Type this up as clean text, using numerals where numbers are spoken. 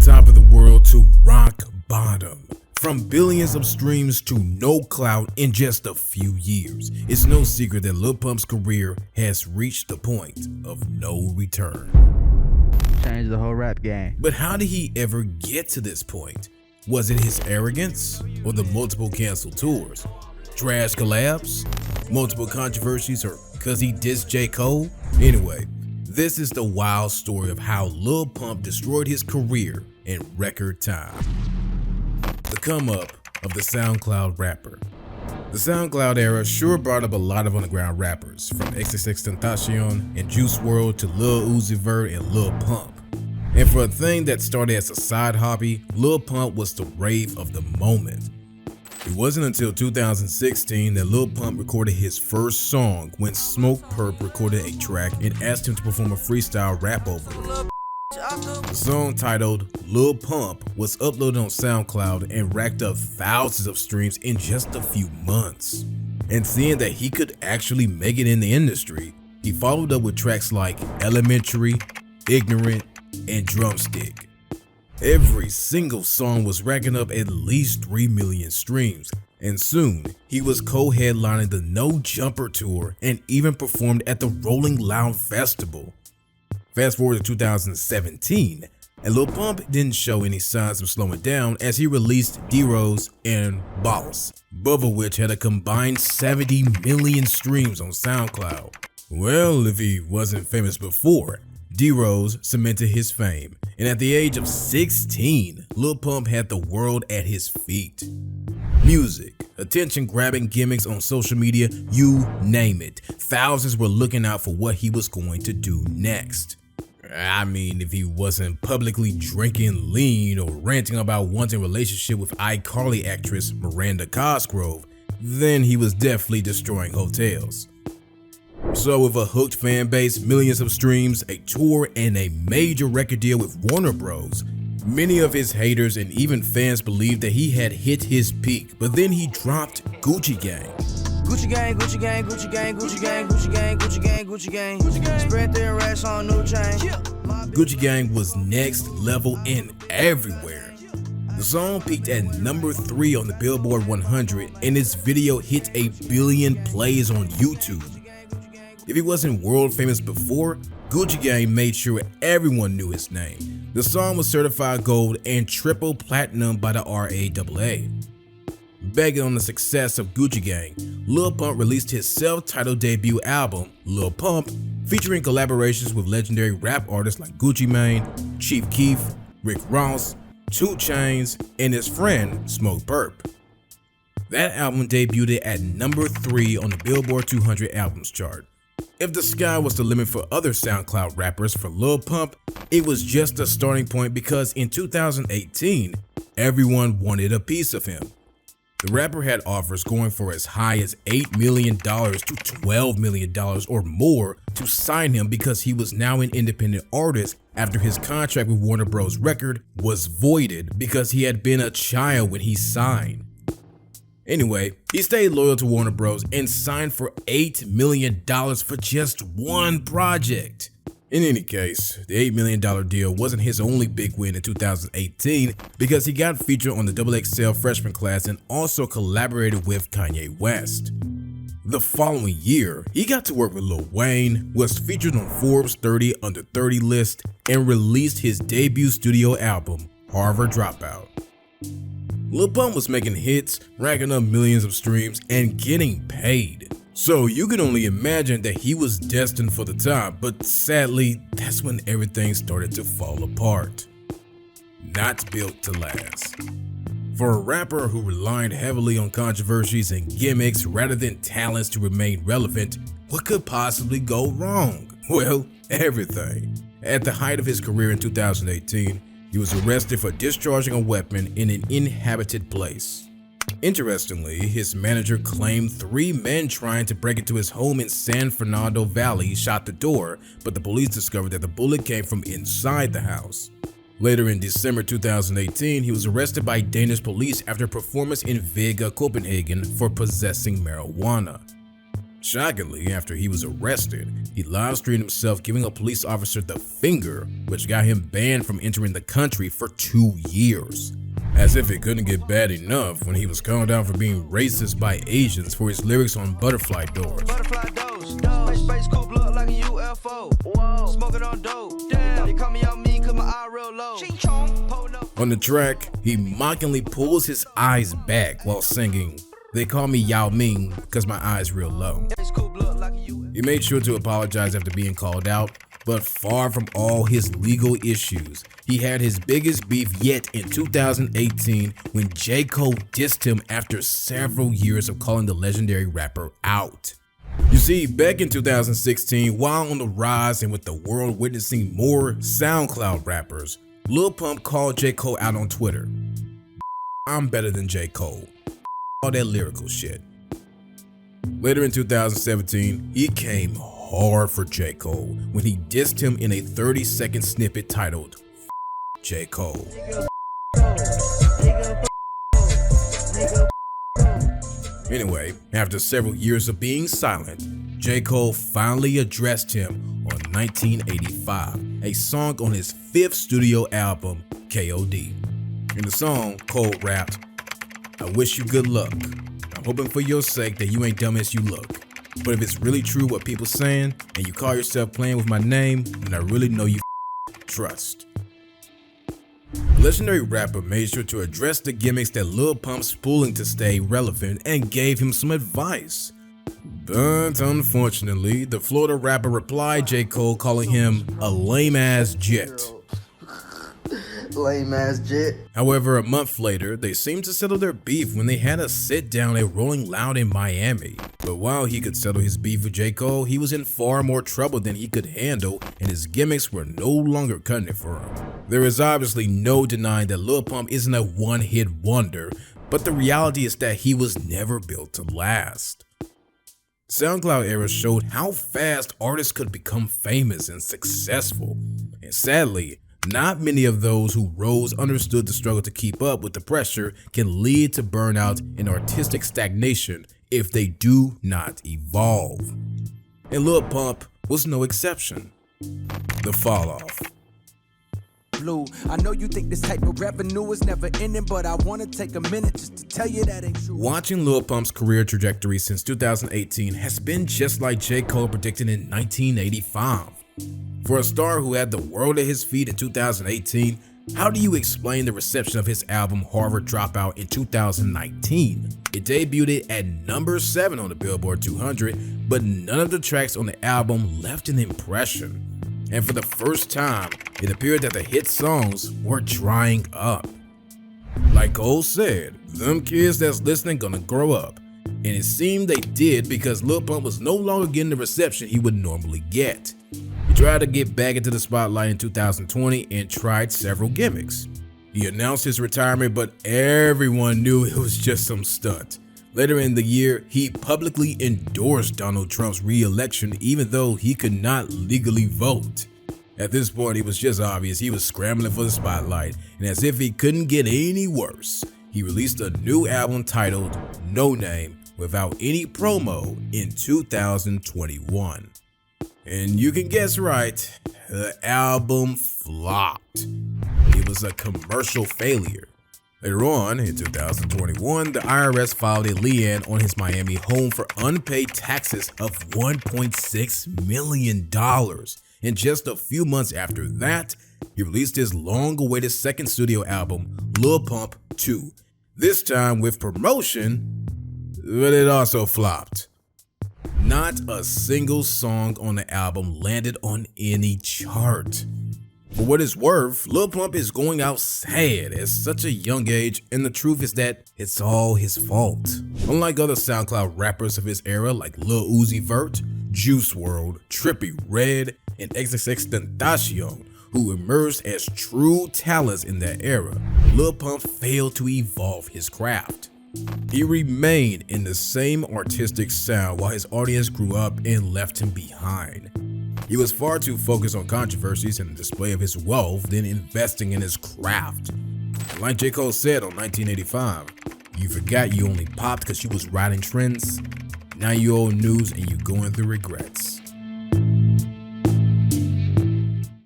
top of the world to rock bottom. From billions of streams to no clout in just a few years. It's no secret that Lil Pump's career has reached the point of no return. Changed the whole rap game. But how did he ever get to this point? Was it his arrogance or the multiple canceled tours? Trash collabs? Multiple controversies, or cause he dissed J. Cole? Anyway, this is the wild story of how Lil Pump destroyed his career in record time. The come up of the SoundCloud rapper. The SoundCloud era sure brought up a lot of underground rappers, from XXXTentacion and Juice WRLD to Lil Uzi Vert and Lil Pump. And for a thing that started as a side hobby, Lil Pump was the rave of the moment. It wasn't until 2016 that Lil Pump recorded his first song when Smokepurpp recorded a track and asked him to perform a freestyle rap over it. The song, titled Lil Pump, was uploaded on SoundCloud and racked up thousands of streams in just a few months. And seeing that he could actually make it in the industry, he followed up with tracks like Elementary, Ignorant, and Drumstick. Every single song was racking up at least 3 million streams, and soon he was co-headlining the No Jumper tour and even performed at the Rolling Loud Festival. Fast forward to 2017, and Lil Pump didn't show any signs of slowing down as he released D-Rose and Boss, both of which had a combined 70 million streams on SoundCloud. Well, if he wasn't famous before, D-Rose cemented his fame, and at the age of 16, Lil Pump had the world at his feet. Music, attention-grabbing gimmicks on social media, you name it. Thousands were looking out for what he was going to do next. I mean, if he wasn't publicly drinking lean or ranting about wanting a relationship with iCarly actress Miranda Cosgrove, then he was definitely destroying hotels. So with a hooked fan base, millions of streams, a tour, and a major record deal with Warner Bros., many of his haters and even fans believed that he had hit his peak, but then he dropped Gucci Gang. Gucci gang, Gucci gang, Gucci gang, Gucci gang, Gucci gang, Gucci gang, Gucci gang, Gucci gang. Spread their racks on new chain. Gucci Gang was next level and everywhere. The song peaked at number 3 on the Billboard 100, and its video hit 1 billion plays on YouTube. If he wasn't world famous before, Gucci Gang made sure everyone knew his name. The song was certified gold and triple platinum by the WRLD. Begging on the success of Gucci Gang, Lil Pump released his self-titled debut album, Lil Pump, featuring collaborations with legendary rap artists like Gucci Mane, Chief Keef, Rick Ross, 2 Chainz, and his friend Smokepurpp. That album debuted at number 3 on the Billboard 200 albums chart. If the sky was the limit for other SoundCloud rappers, for Lil Pump, it was just a starting point because in 2018, everyone wanted a piece of him. The rapper had offers going for as high as $8 million to $12 million or more to sign him because he was now an independent artist after his contract with Warner Bros. Record was voided because he had been a child when he signed. Anyway, he stayed loyal to Warner Bros. And signed for $8 million for just one project. In any case, the $8 million deal wasn't his only big win in 2018 because he got featured on the XXL freshman class and also collaborated with Kanye West. The following year, he got to work with Lil Wayne, was featured on Forbes 30 Under 30 list, and released his debut studio album, Harvard Dropout. Lil Pump was making hits, racking up millions of streams, and getting paid. So you can only imagine that he was destined for the top, but sadly, that's when everything started to fall apart. Not built to last. For a rapper who relied heavily on controversies and gimmicks rather than talents to remain relevant, what could possibly go wrong? Well, everything. At the height of his career in 2018, he was arrested for discharging a weapon in an inhabited place. Interestingly, his manager claimed 3 men trying to break into his home in San Fernando Valley shot the door, but the police discovered that the bullet came from inside the house. Later in December 2018, he was arrested by Danish police after a performance in Vega, Copenhagen for possessing marijuana. Shockingly, after he was arrested, he live-streamed himself giving a police officer the finger, which got him banned from entering the country for 2 years. As if it couldn't get bad enough when he was called out for being racist by Asians for his lyrics on butterfly doors. Butterfly doors, space coupe look like a UFO. Whoa, smoking on dope. Damn, they call me out mean cause my eye real low. On the track, he mockingly pulls his eyes back while singing, "They call me Yao Ming because my eyes real low." He made sure to apologize after being called out, but far from all his legal issues, he had his biggest beef yet in 2018 when J. Cole dissed him after several years of calling the legendary rapper out. You see, back in 2016, while on the rise and with the world witnessing more SoundCloud rappers, Lil Pump called J. Cole out on Twitter. "I'm better than J. Cole. All that lyrical shit." Later in 2017, he came hard for J. Cole when he dissed him in a 30-second snippet titled J. Cole. Anyway, after several years of being silent, J. Cole finally addressed him on 1985, a song on his 5th studio album, KOD. In the song, Cole rapped, "I wish you good luck. I'm hoping for your sake that you ain't dumb as you look. But if it's really true what people saying, and you call yourself playing with my name, then I really know you trust." The legendary rapper made sure to address the gimmicks that Lil Pump's pulling to stay relevant and gave him some advice. But unfortunately, the Florida rapper replied J. Cole calling him a lame-ass jet. Lame ass jet. However, a month later, they seemed to settle their beef when they had a sit-down at Rolling Loud in Miami. But while he could settle his beef with J. Cole, he was in far more trouble than he could handle, and his gimmicks were no longer cutting it for him. There is obviously no denying that Lil Pump isn't a one-hit wonder, but the reality is that he was never built to last. SoundCloud era showed how fast artists could become famous and successful, and sadly, not many of those who rose understood the struggle to keep up with the pressure can lead to burnout and artistic stagnation if they do not evolve. And Lil Pump was no exception. The fall off. Blue, I know you think this type of revenue is never ending, but I wanna take a minute just to tell you that ain't true. Watching Lil Pump's career trajectory since 2018 has been just like J. Cole predicted in 1985. For a star who had the world at his feet in 2018, how do you explain the reception of his album Harvard Dropout in 2019? It debuted at number 7 on the Billboard 200, but none of the tracks on the album left an impression. And for the first time, it appeared that the hit songs were drying up. Like Cole said, them kids that's listening gonna grow up. And it seemed they did because Lil Pump was no longer getting the reception he would normally get. He tried to get back into the spotlight in 2020 and tried several gimmicks. He announced his retirement, but everyone knew it was just some stunt. Later in the year, he publicly endorsed Donald Trump's re-election even though he could not legally vote. At this point, it was just obvious he was scrambling for the spotlight, and as if he couldn't get any worse, he released a new album titled No Name without any promo in 2021. And you can guess right, the album flopped. It was a commercial failure. Later on, in 2021, the IRS filed a lien on his Miami home for unpaid taxes of $1.6 million. And just a few months after that, he released his long-awaited second studio album, Lil Pump 2. This time with promotion, but it also flopped. Not a single song on the album landed on any chart. For what it's worth, Lil Pump is going out sad at such a young age, and the truth is that it's all his fault. Unlike other SoundCloud rappers of his era like Lil Uzi Vert, Juice WRLD, Trippie Redd, and XXXTentacion, who emerged as true talents in that era, Lil Pump failed to evolve his craft. He remained in the same artistic sound while his audience grew up and left him behind. He was far too focused on controversies and the display of his wealth than investing in his craft. And like J. Cole said on 1985, you forgot you only popped because you was riding trends. Now you old news and you going through regrets.